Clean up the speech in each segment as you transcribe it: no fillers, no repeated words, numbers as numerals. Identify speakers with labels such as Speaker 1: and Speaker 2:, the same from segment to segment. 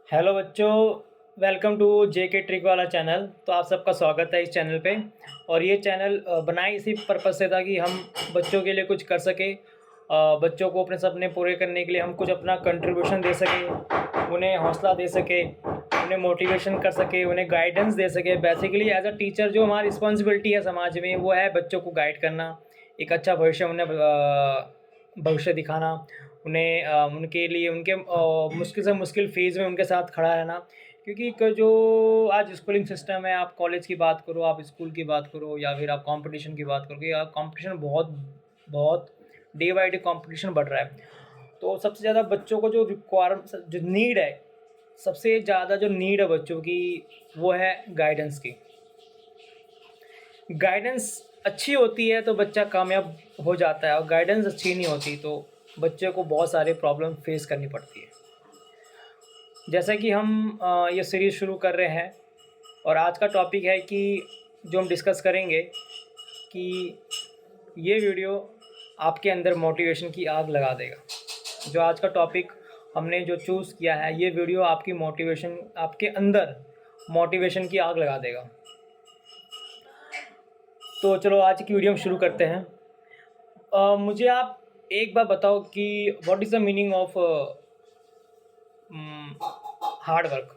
Speaker 1: Hello बच्चों, welcome to JK trick वाला channel. तो आप सबका स्वागत है इस चैनल पे। और ये चैनल बनाई इसी पर्पज़ से था कि हम बच्चों के लिए कुछ कर सके, बच्चों को अपने सपने पूरे करने के लिए हम कुछ अपना कंट्रीब्यूशन दे सके, उन्हें हौसला दे सके, उन्हें मोटिवेशन कर सके, उन्हें गाइडेंस दे सके। बेसिकली एज अ टीचर जो हमारी रिस्पॉन्सिबिलिटी है समाज में वो है बच्चों को गाइड करना, एक अच्छा भविष्य उन्हें भविष्य दिखाना, उन्हें उनके लिए उनके मुश्किल से मुश्किल फ़ेज़ में उनके साथ खड़ा रहना। क्योंकि एक जो आज स्कूलिंग सिस्टम है, आप कॉलेज की बात करो, आप स्कूल की बात करो या फिर आप कॉम्पिटिशन की बात करो, या कॉम्पिटिशन बहुत बहुत डे बाय डे कॉम्पिटिशन बढ़ रहा है। तो सबसे ज़्यादा बच्चों को जो जो नीड है, सबसे ज़्यादा जो नीड है बच्चों की, वो है गाइडेंस की। गाइडेंस अच्छी होती है तो बच्चा कामयाब हो जाता है, और गाइडेंस अच्छी नहीं होती तो बच्चे को बहुत सारे प्रॉब्लम फेस करनी पड़ती है। जैसा कि हम ये सीरीज़ शुरू कर रहे हैं, और आज का टॉपिक है कि जो हम डिस्कस करेंगे कि ये वीडियो आपके अंदर मोटिवेशन की आग लगा देगा। जो आज का टॉपिक हमने जो चूज़ किया है, ये वीडियो आपकी मोटिवेशन, आपके अंदर मोटिवेशन की आग लगा देगा। तो चलो आज की वीडियो हम शुरू करते हैं। मुझे आप एक बार बताओ कि what is the meaning of hard work.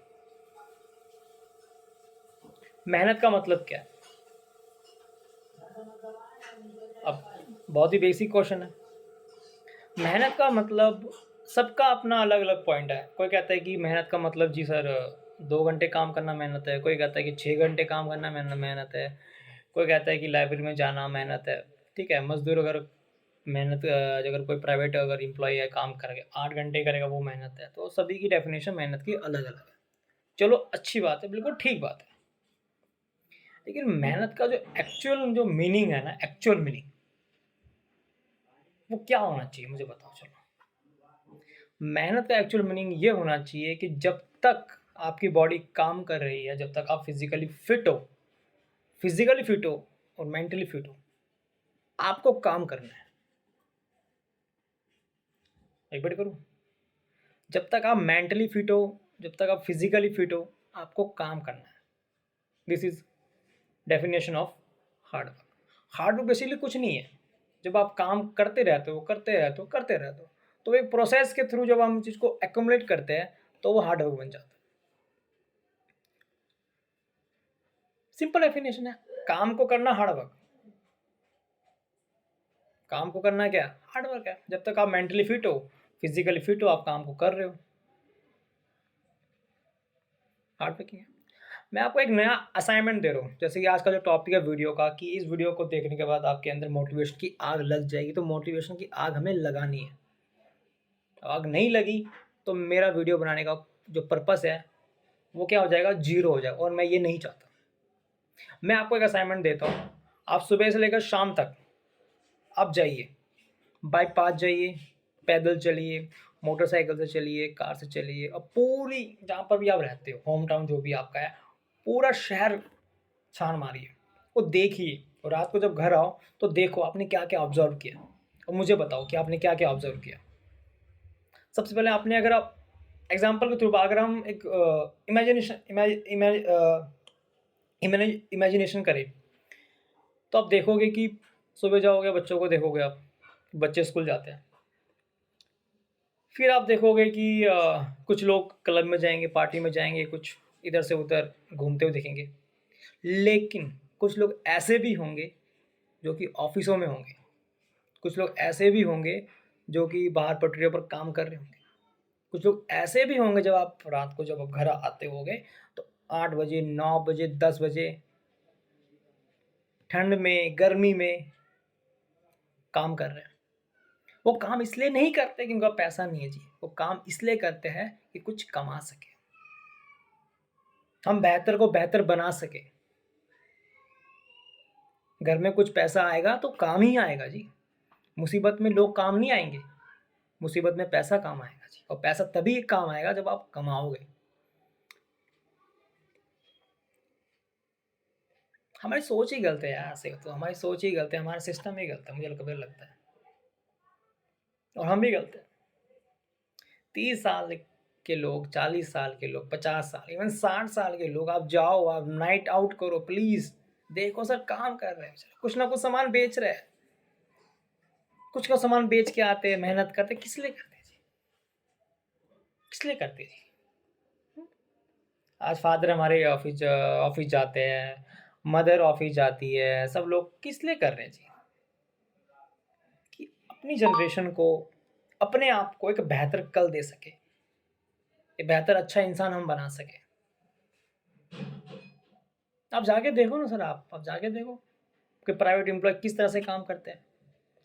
Speaker 1: मेहनत का मतलब क्या है? अब बहुत ही बेसिक क्वेश्चन है। मेहनत का मतलब सबका अपना अलग अलग पॉइंट है। कोई कहता है कि मेहनत का मतलब जी सर 2 घंटे काम करना मेहनत है, कोई कहता है कि 6 घंटे काम करना मेहनत है, कोई कहता है कि लाइब्रेरी में जाना मेहनत है। ठीक है, मजदूर अगर मेहनत अगर कोई प्राइवेट अगर एम्प्लॉय है, काम करेगा 8 घंटे करेगा, वो मेहनत है। तो सभी की डेफिनेशन मेहनत की अलग अलग है। चलो अच्छी बात है, बिल्कुल ठीक बात है। लेकिन मेहनत का जो एक्चुअल जो मीनिंग है ना, एक्चुअल मीनिंग वो क्या होना चाहिए, मुझे बताओ। चलो, मेहनत का एक्चुअल मीनिंग ये होना चाहिए कि जब तक आपकी बॉडी काम कर रही है, जब तक आप फिजिकली फिट हो और मेंटली फिट हो, आपको काम करना है। एक बार करूँ, जब तक आप मेंटली फिट हो, जब तक आप फिजिकली फिट हो, आपको काम करना है। This is definition of hard work. Hard work basically कुछ नहीं है। जब आप काम करते रहते हो तो एक प्रोसेस के थ्रू जब हम चीज़ को एक्यूमुलेट करते हैं तो वो हार्ड वर्क बन जाता है। सिंपल डेफिनेशन है, काम को करना हार्ड वर्क। काम को करना क्या हार्ड वर्क है। जब तक आप मेंटली फिट हो, फिजिकली फिट हो, आप काम को कर रहे हो, हार्ड वर्किंग है। मैं आपको एक नया असाइनमेंट दे रहा हूँ, जैसे कि आज का जो टॉपिक है वीडियो का, कि इस वीडियो को देखने के बाद आपके अंदर मोटिवेशन की आग लग जाएगी। तो मोटिवेशन की आग हमें लगानी है। आग नहीं लगी तो मेरा वीडियो बनाने का जो पर्पस है वो क्या हो जाएगा, जीरो हो जाएगा, और मैं ये नहीं चाहता। मैं आपको एक असाइनमेंट देता हूँ, आप सुबह से लेकर शाम तक आप जाइए, बाई पास जाइए, पैदल चलिए, मोटरसाइकिल से चलिए, कार से चलिए, और पूरी जहाँ पर भी आप रहते हो, होम टाउन जो भी आपका है, पूरा शहर छान मारिए और देखिए। और रात को जब घर आओ तो देखो आपने क्या क्या ऑब्जर्व किया, और मुझे बताओ कि आपने क्या क्या ऑब्जर्व किया। सबसे पहले आपने, अगर आप एग्जाम्पल के थ्रू अगर हम एक इमेजिनेशन करें, तो आप देखोगे कि सुबह जाओगे, बच्चों को देखोगे, आप बच्चे स्कूल जाते हैं, फिर आप देखोगे कि कुछ लोग क्लब में जाएंगे, पार्टी में जाएंगे, कुछ इधर से उधर घूमते हुए दिखेंगे। लेकिन कुछ लोग ऐसे भी होंगे जो कि ऑफिसों में होंगे, कुछ लोग ऐसे भी होंगे जो कि बाहर पटरियों पर काम कर रहे होंगे, कुछ लोग ऐसे भी होंगे जब आप रात को जब आप घर आते होगे तो 8 बजे, 9 बजे, 10 बजे, ठंड में, गर्मी में काम कर रहे हैं। वो काम इसलिए नहीं करते कि उनका पैसा नहीं है जी, वो काम इसलिए करते हैं कि कुछ कमा सके, हम बेहतर को बेहतर बना सके। घर में कुछ पैसा आएगा तो काम ही आएगा जी। मुसीबत में लोग काम नहीं आएंगे, मुसीबत में पैसा काम आएगा जी। और पैसा तभी काम आएगा जब आप कमाओगे। हमारी सोच ही गलत है यार, ऐसे तो हमारी सोच ही गलत है, हमारा सिस्टम ही गलत है, मुझे कभी लगता है। और हम भी गलत हैं। 30 साल के लोग, 40 साल के लोग, 50 साल, इवन 60 साल के लोग, आप जाओ, आप नाइट आउट करो प्लीज़। देखो सर, काम कर रहे हैं बेचारे, कुछ ना कुछ सामान बेच रहे हैं, कुछ का सामान बेच के आते हैं, मेहनत करते हैं, किस लिए करते हैं जी? किस लिए करते हैं जी? आज फादर हमारे ऑफिस जाते हैं, मदर ऑफिस जाती है, सब लोग किस लिए कर रहे हैं जी? कि अपनी जनरेशन को, अपने आप को एक बेहतर कल दे सके, एक बेहतर अच्छा इंसान हम बना सके। आप जाके देखो ना सर, आप जाके देखो कि प्राइवेट एम्प्लॉय किस तरह से काम करते हैं।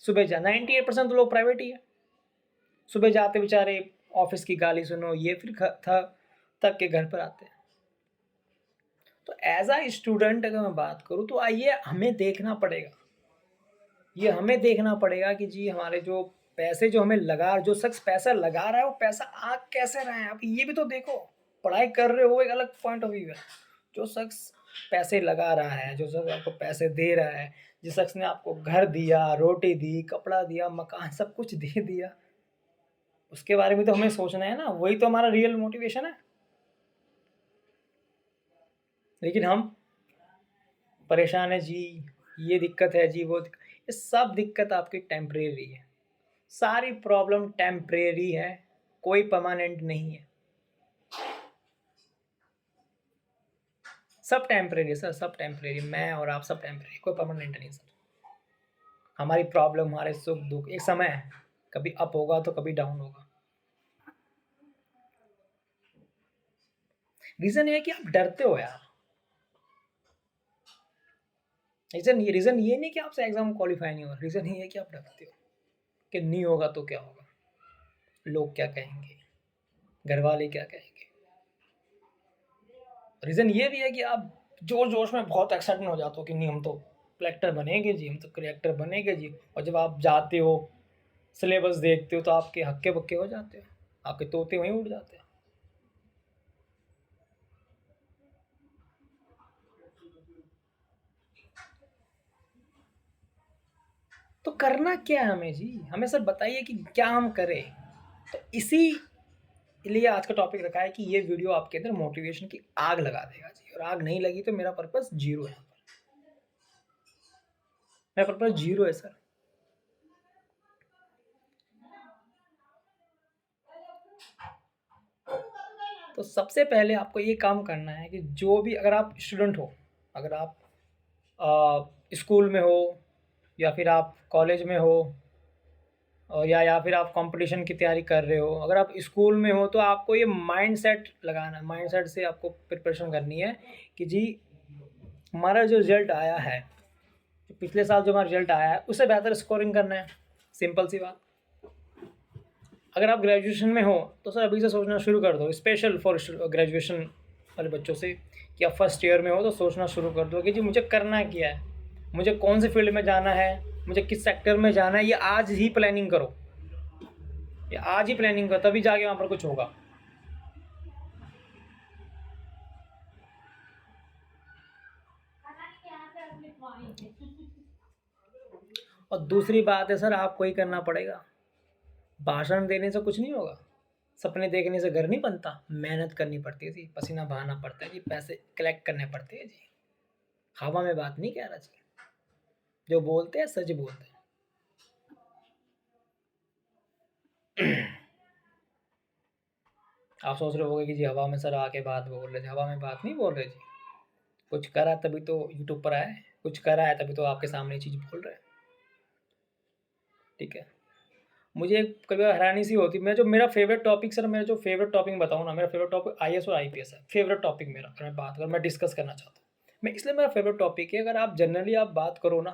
Speaker 1: सुबह जा 98% तो लोग प्राइवेट ही है। सुबह जाते बेचारे, ऑफिस की गाली सुनो, ये फिर थक के घर पर आते हैं। तो एज अ स्टूडेंट अगर मैं बात करूँ तो आइए, हमें देखना पड़ेगा, ये हमें देखना पड़ेगा कि जी हमारे जो पैसे जो हमें लगा, जो शख्स पैसा लगा रहा है वो पैसा आ कैसे रहा है। आप ये भी तो देखो, पढ़ाई कर रहे हो एक अलग पॉइंट ऑफ व्यू है, जो शख्स पैसे लगा रहा है, जो शख्स आपको पैसे दे रहा है, जिस शख्स ने आपको घर दिया, रोटी दी, कपड़ा दिया, मकान, सब कुछ दे दिया, उसके बारे में तो हमें सोचना है ना, वही तो हमारा रियल मोटिवेशन है। लेकिन हम परेशान है जी, ये दिक्कत है जी, ये सब दिक्कत आपकी टेम्परेरी है, सारी प्रॉब्लम टेम्परेरी है, कोई परमानेंट नहीं है, सब टेम्परेरी है सर, सब टेम्परेरी, मैं और आप सब टेम्परेरी, कोई परमानेंट नहीं सर। हमारी प्रॉब्लम, हमारे सुख दुख एक समय है, कभी अप होगा तो कभी डाउन होगा। रीजन ये है कि आप डरते हो यार, रीजन ये नहीं कि आपसे एग्जाम क्वालिफाई नहीं होगा, रीजन ये है कि आप डरते हो कि नहीं होगा तो क्या होगा, लोग क्या कहेंगे, घर वाले क्या कहेंगे। रीज़न ये भी है कि आप जोश जोश में बहुत एक्साइटमेंट हो जाते हो कि नहीं हम तो कलेक्टर बनेंगे जी, हम तो कलेक्टर बनेंगे जी, और जब आप जाते हो, सिलेबस देखते हो, तो आपके हक्के बक्के हो जाते हो, आपके तोते वहीं उड़ जाते हैं। तो करना क्या है हमें जी, हमें सर बताइए कि क्या हम करें। तो इसी लिए आज का टॉपिक रखा है कि ये वीडियो आपके अंदर मोटिवेशन की आग लगा देगा जी, और आग नहीं लगी तो मेरा पर्पस जीरो है, मेरा पर्पस जीरो है सर। तो सबसे पहले आपको ये काम करना है कि जो भी, अगर आप स्टूडेंट हो, अगर आप स्कूल में हो, या फिर आप कॉलेज में हो, और या फिर आप कंपटीशन की तैयारी कर रहे हो, अगर आप स्कूल में हो तो आपको ये माइंडसेट लगाना है, माइंडसेट से आपको प्रिपरेशन करनी है कि जी हमारा जो रिजल्ट आया है, पिछले साल जो हमारा रिजल्ट आया है उससे बेहतर स्कोरिंग करना है, सिंपल सी बात। अगर आप ग्रेजुएशन में हो तो सर अभी से सोचना शुरू कर दो, स्पेशल फॉर ग्रेजुएशन वाले बच्चों से, कि आप फर्स्ट ईयर में हो तो सोचना शुरू कर दो कि जी मुझे करना क्या है, मुझे कौन से फील्ड में जाना है, मुझे किस सेक्टर में जाना है, ये आज ही प्लानिंग करो, ये आज ही प्लानिंग करो, तभी जाके वहाँ पर कुछ होगा। और दूसरी बात है सर, आपको ही करना पड़ेगा, भाषण देने से कुछ नहीं होगा, सपने देखने से घर नहीं बनता, मेहनत करनी पड़ती है जी, पसीना बहाना पड़ता है जी, पैसे कलेक्ट करने पड़ते हैं जी, हवा में बात नहीं कह रहा जी, जो बोलते हैं सच बोलते हैं। आप सोच रहे होगे कि जी हवा में सर आके बात बोल रहे थे, हवा में बात नहीं बोल रहे जी, कुछ करा तभी तो यूट्यूब पर आए, कुछ करा है तभी तो आपके सामने ये चीज़ बोल रहे हैं। ठीक है, मुझे कभी हैरानी सी होती, मैं जो मेरा फेवरेट टॉपिक सर, मेरा जो फेवरेट टॉपिक बताऊँ ना, मेरा फेवरेट टॉपिक आईएएस और आईपीएस है, फेवरेट टॉपिक मेरा, अगर मैं बात अगर मैं डिस्कस करना चाहता हूँ, मैं इसलिए मेरा फेवरेट टॉपिक है। अगर आप जनरली आप बात करो ना,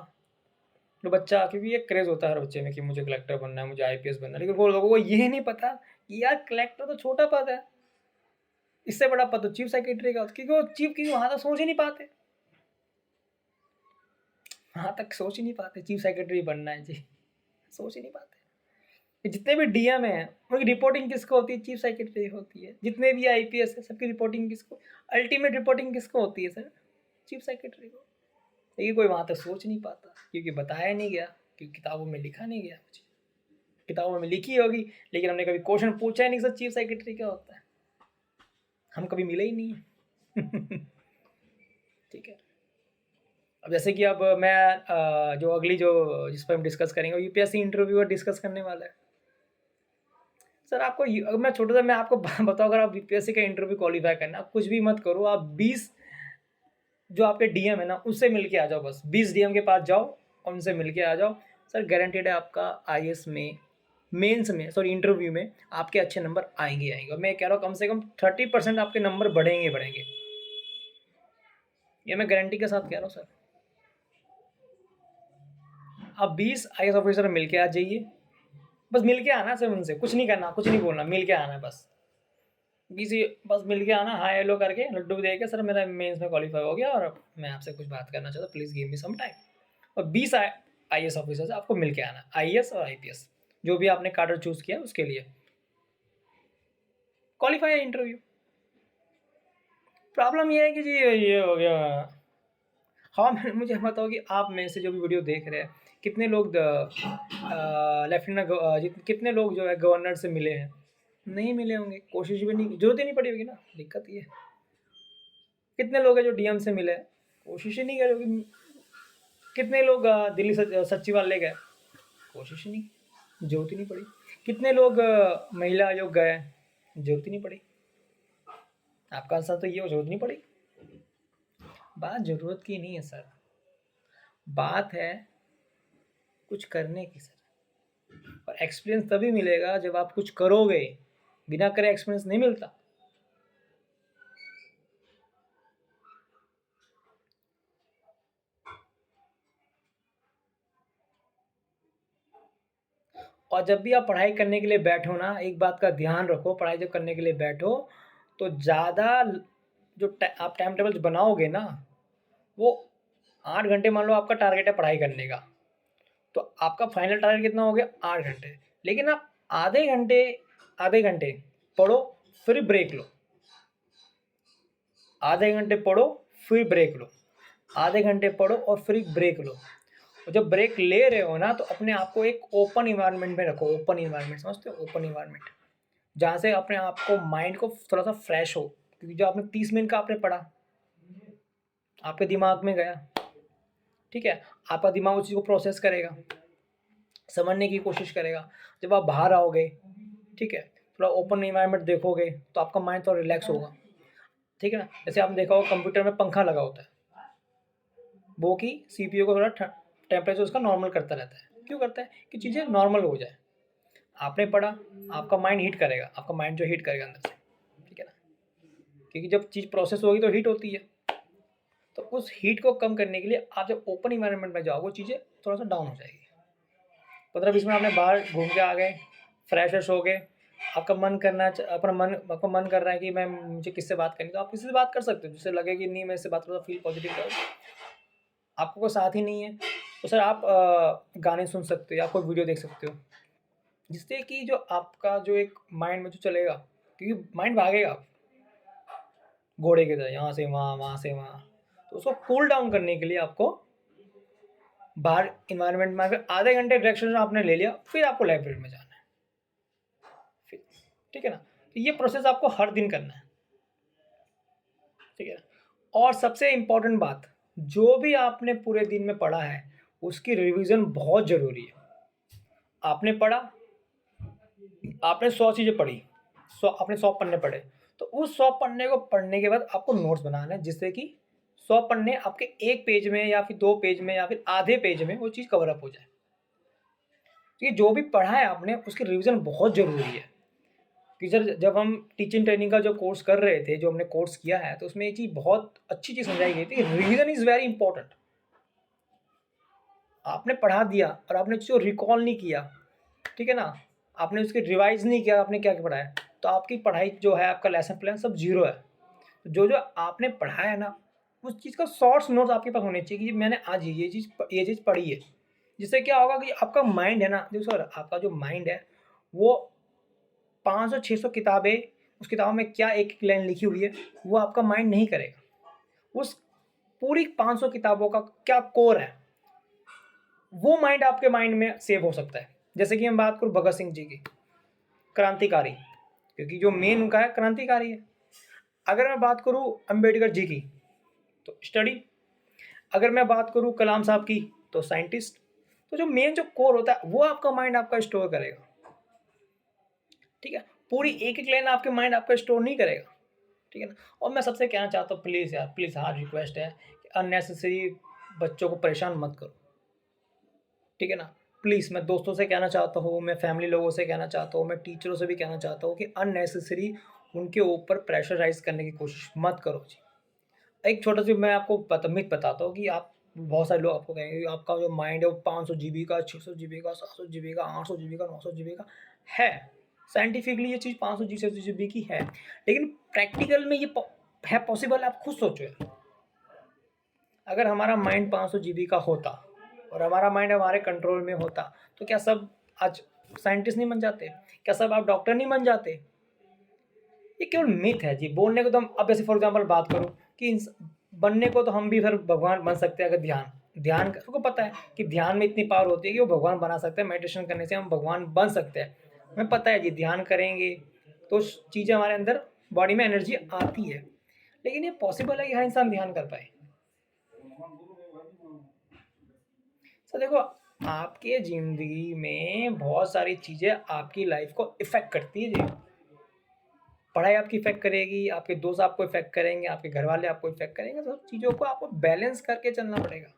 Speaker 1: तो बच्चा, क्योंकि एक क्रेज़ होता है हर बच्चे में कि मुझे कलेक्टर बनना है, मुझे आईपीएस बनना है, लेकिन वो लोगों को ये नहीं पता कि यार कलेक्टर तो छोटा पद है, इससे बड़ा पद तो चीफ सेक्रेटरी का, क्योंकि वो क्योंकि वहाँ तक सोच ही नहीं पाते, वहाँ तक सोच ही नहीं पाते चीफ सेक्रेटरी बनना है जी, सोच ही नहीं पाते। जितने भी डीएम हैं उनकी रिपोर्टिंग किसको होती है, चीफ सेक्रेटरी होती है। जितने भी आईपीएस है सबकी रिपोर्टिंग किसको, अल्टीमेट रिपोर्टिंग किसको होती है सर, चीफ सेक्रेटरी को। लेकिन कोई वहाँ तक सोच नहीं पाता, क्योंकि बताया नहीं गया, क्योंकि किताबों में लिखा नहीं गया, मुझे किताबों में लिखी होगी लेकिन हमने कभी क्वेश्चन पूछा ही नहीं सर चीफ सेक्रेटरी क्या होता है। हम कभी मिले ही नहीं हैं। ठीक है। अब जैसे कि अब मैं जो अगली जो जिस पर हम डिस्कस करेंगे यूपीएससी इंटरव्यू और डिस्कस करने वाला है। सर आपको अगर मैं छोटा सा मैं आपको बताऊँ, अगर आप यूपीएससी का इंटरव्यू क्वालिफाई करना, आप कुछ भी मत करो, आप 20 जो आपके डीएम है ना उससे मिल के आ जाओ, बस 20 डीएम के पास जाओ और उनसे मिल के आ जाओ। सर गारंटेड है आपका आईएएस में मेंस में सॉरी इंटरव्यू में आपके अच्छे नंबर आएंगे आएंगे। और मैं कह रहा हूँ कम से कम 30% आपके नंबर बढ़ेंगे बढ़ेंगे, ये मैं गारंटी के साथ कह रहा हूँ सर। आप 20 आईएएस ऑफिसर मिल के आ जाइए, बस मिल के आना सर, उनसे कुछ नहीं करना, कुछ नहीं बोलना, मिल के आना है बस। किसी बस मिल के आना, हाय हेलो करके लड्डू दे के, सर मेरा मेंस में क्वालिफाई हो गया और मैं आपसे कुछ बात करना चाहता हूँ, please give me some time. और 20 आईएएस ऑफिसर से आपको मिल के आना, आईएएस और आईपीएस जो भी आपने कार्डर चूज़ किया उसके लिए क्वालिफाई है इंटरव्यू। प्रॉब्लम ये है कि जी ये हो गया। हाँ मुझे बताओ कि आप में से जो भी वीडियो देख रहे हैं कितने लोग लेफ्टिनेंट कितने लोग जो है गवर्नर से मिले हैं? नहीं मिले होंगे, कोशिश भी नहीं, जरूरत ही नहीं पड़ी होगी ना, दिक्कत ये है। कितने लोग हैं जो डीएम से मिले, कोशिश ही नहीं करी होगी। कितने लोग दिल्ली सचिवालय गए, कोशिश ही नहीं, जरूरत ही नहीं पड़ी। कितने लोग महिला आयोग गए, जरूरत ही नहीं पड़ी। आपका आंसर तो ये हो, जरूरत नहीं पड़ी। बात जरूरत की नहीं है सर, बात है कुछ करने की सर। और एक्सपीरियंस तभी मिलेगा जब आप कुछ करोगे, बिना करे एक्सपीरियंस नहीं मिलता। और जब भी आप पढ़ाई करने के लिए बैठो ना, एक बात का ध्यान रखो, पढ़ाई जब करने के लिए बैठो तो ज़्यादा जो आप टाइम टेबल बनाओगे ना, वो 8 घंटे मान लो आपका टारगेट है पढ़ाई करने का, तो आपका फाइनल टारगेट कितना हो गया? 8 घंटे। लेकिन आप आधे घंटे पढ़ो फिर ब्रेक लो, आधे घंटे पढ़ो फिर ब्रेक लो, आधे घंटे पढ़ो और फिर ब्रेक लो। और जब ब्रेक ले रहे हो ना तो अपने आप को एक ओपन इन्वायरमेंट में रखो, ओपन इन्वायरमेंट समझते हो? ओपन इन्वायरमेंट जहाँ से अपने आप को माइंड को थोड़ा सा फ्रेश हो, क्योंकि जो आपने 30 मिनट का आपने पढ़ा आपके दिमाग में गया, ठीक है, आपका दिमाग उस चीज़ को प्रोसेस करेगा, समझने की कोशिश करेगा। जब आप बाहर आओगे, ठीक है, थोड़ा ओपन इन्वायरमेंट देखोगे तो आपका माइंड थोड़ा रिलैक्स होगा, ठीक है ना। जैसे आपने देखा होगा कंप्यूटर में पंखा लगा होता है, वो कि सीपीयू को थोड़ा टेम्परेचर उसका नॉर्मल करता रहता है। क्यों करता है? कि चीज़ें नॉर्मल हो जाए। आपने पढ़ा, आपका माइंड हीट करेगा, आपका माइंड जो हीट करेगा अंदर से, ठीक है ना, क्योंकि जब चीज़ प्रोसेस होगी तो हीट होती है। तो उस हीट को कम करने के लिए आप जब ओपन इन्वायरमेंट में जाओगे चीज़ें थोड़ा सा डाउन हो जाएगी। 15-20 मिनट आपने बाहर घूम के आ गए, फ्रेश हो गए, आपका मन करना अपना मन आपका मन कर रहा है कि मैं मुझे किससे बात करनी, तो आप किसी से बात कर सकते हो जिससे लगे कि नहीं मैं इससे बात करूँ फील पॉजिटिव करो। आपको कोई साथ ही नहीं है तो सर आप गाने सुन सकते हो या कोई वीडियो देख सकते हो, जिससे कि जो आपका जो एक माइंड में जो चलेगा, क्योंकि माइंड भागेगा घोड़े की तरह, यहाँ से वहाँ वहाँ से वहाँ, तो उसको कूल डाउन करने के लिए आपको बाहर इन्वायरमेंट में अगर आधे घंटे डायरेक्शन आपने ले लिया फिर आपको लाइब्रेरी में जाना है, फिर ठीक है ना। तो ये प्रोसेस आपको हर दिन करना है, ठीक है ना। और सबसे इम्पोर्टेंट बात, जो भी आपने पूरे दिन में पढ़ा है उसकी रिवीजन बहुत ज़रूरी है। आपने पढ़ा, आपने 100 चीज़ें पढ़ी, 100 आपने 100 पन्ने पढ़े, तो उस 100 पन्ने को पढ़ने के बाद आपको नोट्स बनाना है, जिससे कि 100 पन्ने आपके 1 पेज में या फिर 2 पेज में या फिर आधे पेज में वो चीज़ कवर अप हो जाए। तो ये जो भी पढ़ा है आपने उसकी रिवीजन बहुत ज़रूरी है। कि सर जब हम टीचिंग ट्रेनिंग का जो कोर्स कर रहे थे, जो हमने कोर्स किया है, तो उसमें ये चीज़ बहुत अच्छी चीज़ समझाई गई थी, रिवीजन इज़ वेरी इंपॉर्टेंट। आपने पढ़ा दिया और आपने उसको रिकॉल नहीं किया, ठीक है ना, आपने उसके रिवाइज नहीं किया, आपने क्या क्या पढ़ाया, तो आपकी पढ़ाई जो है, आपका लेसन प्लान सब जीरो है। तो जो जो आपने पढ़ा है ना उस चीज़ का शॉर्ट्स नोट्स आपके पास होने चाहिए कि मैंने आज ये चीज़ पढ़ी है। जिससे क्या होगा कि आपका माइंड है ना, देखो सर आपका जो माइंड है वो 500-600 किताबें, उस किताबों में क्या एक एक लाइन लिखी हुई है वो आपका माइंड नहीं करेगा। उस पूरी 500 किताबों का क्या कोर है वो माइंड आपके माइंड में सेव हो सकता है। जैसे कि हम बात करूँ भगत सिंह जी की, क्रांतिकारी, क्योंकि जो मेन उनका है क्रांतिकारी है। अगर मैं बात करूँ अंबेडकर जी की तो स्टडी, अगर मैं बात करूँ कलाम साहब की तो साइंटिस्ट। तो जो मेन जो कोर होता है वो आपका माइंड आपका स्टोर करेगा, ठीक है। पूरी एक-एक लाइन आपके माइंड आपका स्टोर नहीं करेगा, ठीक है ना। और मैं सबसे कहना चाहता हूँ, प्लीज़ यार प्लीज़, हाँ रिक्वेस्ट है कि अननेसेसरी बच्चों को परेशान मत करो, ठीक है ना। प्लीज़ मैं दोस्तों से कहना चाहता हूँ, मैं फैमिली लोगों से कहना चाहता हूँ, मैं टीचरों से भी कहना चाहता हूँ कि अननेसेसरी उनके ऊपर प्रेशराइज़ करने की कोशिश मत करो जी। एक छोटा-सी मैं आपको मिथ बताता हूँ कि आप, बहुत सारे लोग आपको कहेंगे कि आपका जो माइंड है वो 500 जीबी का, 600 जीबी का, 700 जीबी का, 800 जीबी का, 900 जीबी का है। साइंटिफिकली ये चीज़ 500 जी 600 जीबी की है। लेकिन प्रैक्टिकल में ये है पॉसिबल? आप खुद सोचो यार। अगर हमारा माइंड 500 जीबी का होता और हमारा माइंड हमारे कंट्रोल में होता, तो क्या सब आज साइंटिस्ट नहीं बन जाते? क्या सब आप डॉक्टर नहीं बन जाते? ये केवल मिथ है जी। बोलने को तो हम, अब जैसे फॉर एग्जांपल बात करूँ कि बनने को तो हम भी फिर भगवान बन सकते हैं, अगर ध्यान सबको पता है कि ध्यान में इतनी पावर होती है कि वो भगवान बना सकते हैं। मेडिटेशन करने से हम भगवान बन सकते हैं। हमें पता है जी, ध्यान करेंगे तो चीज़ें हमारे अंदर बॉडी में एनर्जी आती है। लेकिन ये पॉसिबल है कि हर इंसान ध्यान कर पाए? सर देखो, आपके ज़िंदगी में बहुत सारी चीज़ें आपकी लाइफ को इफ़ेक्ट करती है जी। पढ़ाई आपकी इफ़ेक्ट करेगी, आपके दोस्त आपको इफ़ेक्ट करेंगे, आपके घरवाले आपको इफ़ेक्ट करेंगे, सब चीज़ों को आपको बैलेंस करके चलना पड़ेगा।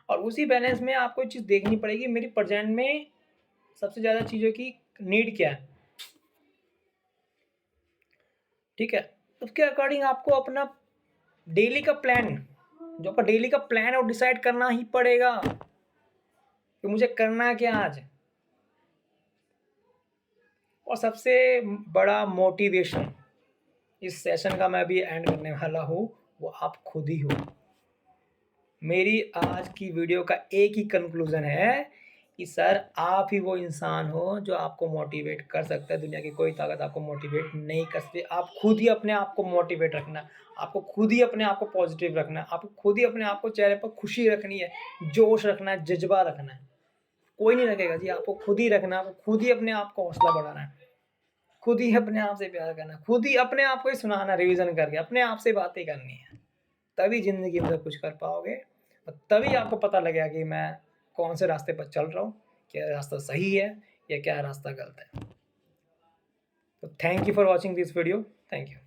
Speaker 1: और उसी बैलेंस में आपको एक चीज़ देखनी पड़ेगी, मेरी प्रेज़ेंट में सबसे ज़्यादा चीज़ों की नीड क्या है, ठीक है? उसके अकॉर्डिंग आपको अपना डेली का प्लान, जो आपका डेली का प्लान है वो डिसाइड करना ही पड़ेगा कि मुझे करना क्या है आज। और सबसे बड़ा मोटिवेशन इस सेशन का मैं अभी एंड करने वाला हूँ, वो आप खुद ही हो। मेरी आज की वीडियो का एक ही कंक्लूज़न है कि सर आप ही वो इंसान हो जो आपको मोटिवेट कर सकता है। दुनिया की कोई ताकत आपको मोटिवेट नहीं कर सकती। आप खुद ही अपने आप को मोटिवेट रखना है, आपको खुद ही अपने आप को पॉजिटिव रखना है, आपको खुद ही अपने आप को चेहरे पर खुशी रखनी है, जोश रखना है, जज़्बा रखना है। कोई नहीं रखेगा जी, आपको खुद ही रखना है, आपको खुद ही अपने आप को हौसला बढ़ाना है, खुद ही अपने आप से प्यार करना है, खुद ही अपने आप को ही सुनाना, रिवीज़न करके अपने आप से बातें करनी है। तभी ज़िंदगी में कुछ कर पाओगे और तभी आपको पता लगेगा कि मैं कौन से रास्ते पर चल रहा हूँ, क्या रास्ता सही है या क्या रास्ता गलत है। तो thank you for watching this video. Thank you.